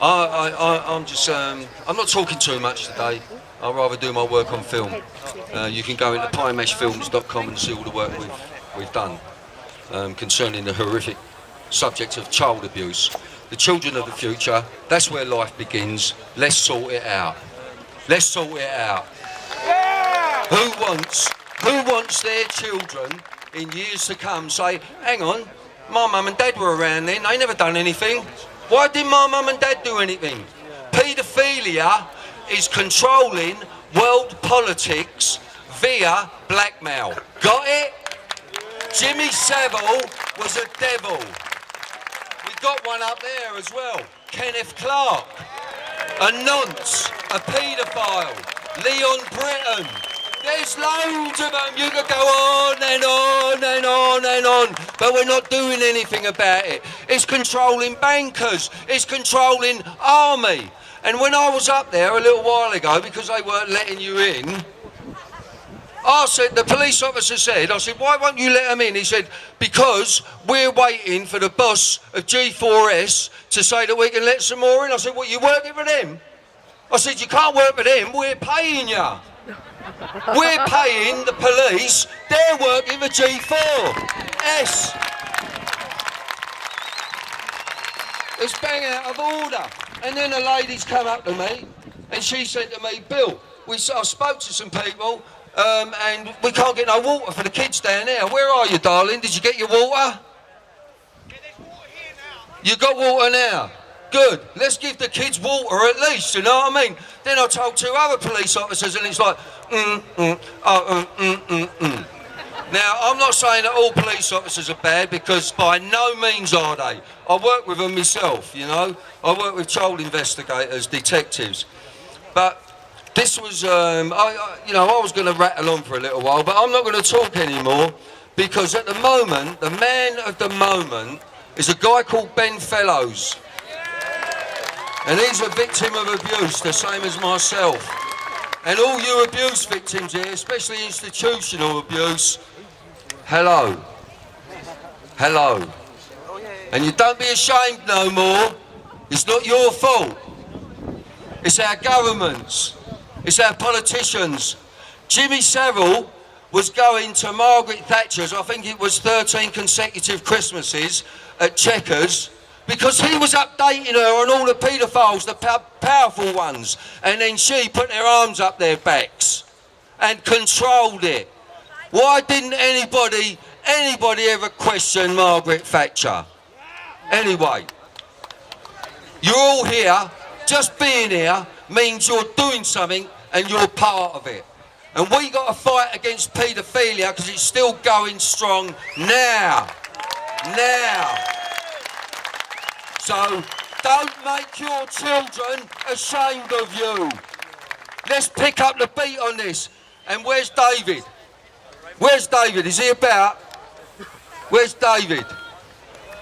I'm just, I'm not talking too much today. I'd rather do my work on film. You can go into piemeshfilms.com and see all the work we've done concerning the horrific subject of child abuse. The children of the future, that's where life begins. Let's sort it out. Let's sort it out. Yeah! Who wants their children in years to come say, hang on, my mum and dad were around then, they never done anything. Why didn't my mum and dad do anything? Paedophilia is controlling world politics via blackmail. Got it? Jimmy Savile was a devil. We got one up there as well. Kenneth Clark, a nonce, a paedophile. Leon Britton. There's loads of them. You could go on and on and on and on, but we're not doing anything about it. It's controlling bankers. It's controlling army. And when I was up there a little while ago, because they weren't letting you in, I said, the police officer said, I said, why won't you let them in? He said, because we're waiting for the boss of G4S to say that we can let some more in. I said, well, you working for them? I said, you can't work for them, we're paying you. We're paying the police, they're working for G4S. It's bang out of order. And then a lady's come up to me and she said to me, Bill, I spoke to some people and we can't get no water for the kids down there. Where are you, darling? Did you get your water? Yeah, there's water here now. You got water now? Good. Let's give the kids water at least, you know what I mean? Then I told two other police officers and it's like, Now, I'm not saying that all police officers are bad because by no means are they. I work with them myself, you know. I work with child investigators, detectives. But this was, I was going to rattle on for a little while, but I'm not going to talk anymore because at the moment, the man of the moment is a guy called Ben Fellows. And he's a victim of abuse, the same as myself. And all you abuse victims here, especially institutional abuse, hello. Hello. And you don't be ashamed no more. It's not your fault. It's our governments. It's our politicians. Jimmy Savile was going to Margaret Thatcher's, I think it was 13 consecutive Christmases, at Chequers, because he was updating her on all the paedophiles, the powerful ones, and then she put their arms up their backs and controlled it. Why didn't anybody ever question Margaret Thatcher? Anyway, you're all here. Just being here means you're doing something and you're part of it. And we got to fight against paedophilia because it's still going strong now. Now. So don't make your children ashamed of you. Let's pick up the beat on this. And where's David? Where's David? Is he about? Where's David?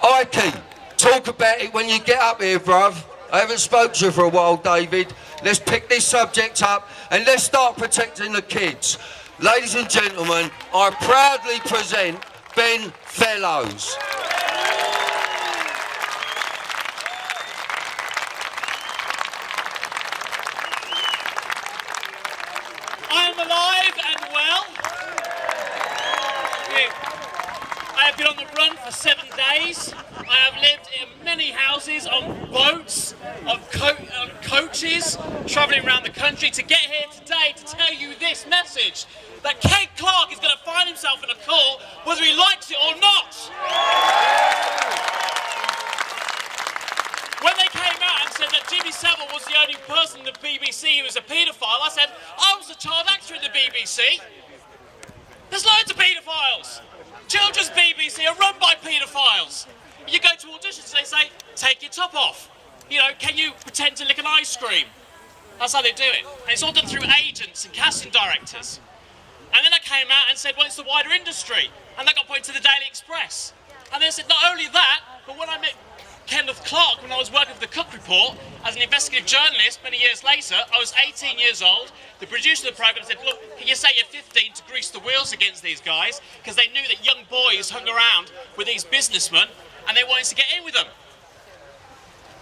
Ike, talk about it when you get up here, bruv. I haven't spoken to you for a while, David. Let's pick this subject up and let's start protecting the kids. Ladies and gentlemen, I proudly present Ben Fellows. I am alive and well. I have been on the run for 7 days. I have lived in many houses, on boats, on coaches, travelling around the country to get here today to tell you this message, that Ken Clark is going to find himself in a court whether he likes it or not. When they came out and said that Jimmy Savile was the only person in the BBC who was a paedophile, I said, I was a child actor in the BBC. There's loads of paedophiles. Children's BBC are run by paedophiles. You go to auditions, they say, take your top off. You know, can you pretend to lick an ice cream? That's how they do it. And it's all done through agents and casting directors. And then I came out and said, well, it's the wider industry. And that got put into the Daily Express. And they said, not only that, but when I met Kenneth Clark, when I was working for the Cook Report as an investigative journalist many years later, I was 18 years old. The producer of the programme said, look, can you say you're 15 to grease the wheels against these guys? Because they knew that young boys hung around with these businessmen and they wanted to get in with them.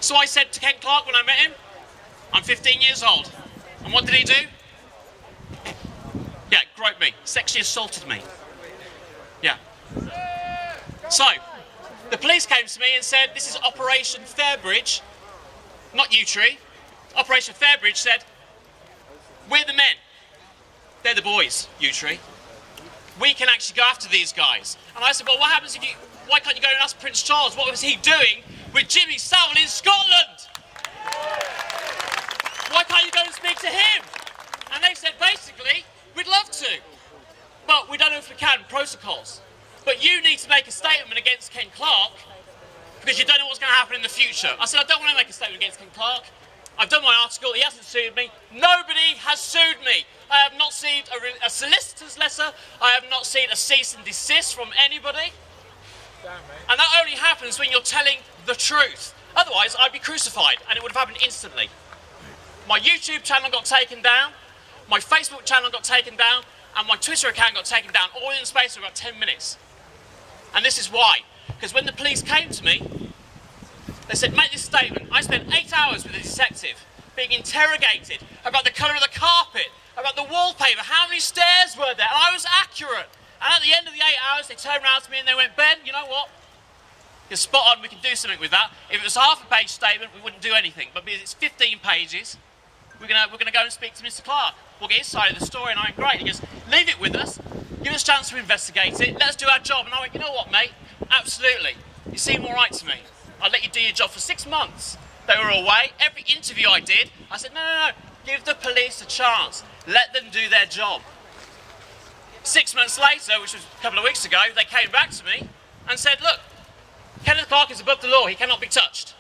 So I said to Ken Clark when I met him, I'm 15 years old. And what did he do? Yeah, groped me, sexually assaulted me. Yeah. So, the police came to me and said, this is Operation Fairbridge, not Utree. Operation Fairbridge said, we're the men. They're the boys, Utree. We can actually go after these guys. And I said, well, what happens if you, why can't you go and ask Prince Charles? What was he doing with Jimmy Savile in Scotland? Why can't you go and speak to him? And they said, basically, we'd love to, but we don't know if we can, protocols. But you need to make a statement against Ken Clark because you don't know what's going to happen in the future. I said, I don't want to make a statement against Ken Clark. I've done my article, he hasn't sued me. Nobody has sued me. I have not seen a solicitor's letter. I have not seen a cease and desist from anybody. And that only happens when you're telling the truth. Otherwise, I'd be crucified and it would have happened instantly. My YouTube channel got taken down, my Facebook channel got taken down, and my Twitter account got taken down, all in the space of about 10 minutes. And this is why. Because when the police came to me, they said, make this statement. I spent 8 hours with a detective being interrogated about the colour of the carpet, about the wallpaper, how many stairs were there, and I was accurate. And at the end of the 8 hours, they turned around to me and they went, Ben, you know what? You're spot on, we can do something with that. If it was a half-a-page statement, we wouldn't do anything. But because it's 15 pages, we're gonna go and speak to Mr. Clark. We'll get his side of the story, and I went, great. He goes, leave it with us, give us a chance to investigate it, let us do our job. And I went, you know what, mate? Absolutely. You seem all right to me. I'll let you do your job for 6 months. They were away. Every interview I did, I said, no. Give the police a chance. Let them do their job. 6 months later, which was a couple of weeks ago, they came back to me and said, look, Kenneth Clark is above the law. He cannot be touched.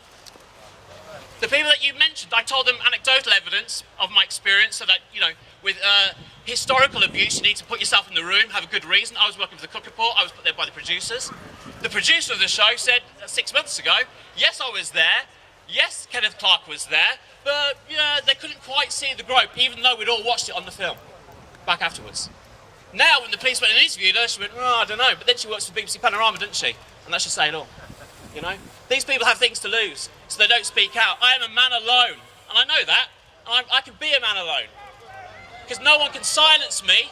The people that you mentioned, I told them anecdotal evidence of my experience so that, you know, with historical abuse, you need to put yourself in the room, have a good reason. I was working for the Cook Report. I was put there by the producers. The producer of the show said 6 months ago, yes, I was there. Yes, Kenneth Clark was there. But, yeah, they couldn't quite see the grope, even though we'd all watched it on the film back afterwards. Now, when the police went and interviewed her, she went, oh, I don't know. But then she works for BBC Panorama, doesn't she? And that should say it all. You know? These people have things to lose, so they don't speak out. I am a man alone, and I know that. And I can be a man alone. Because no one can silence me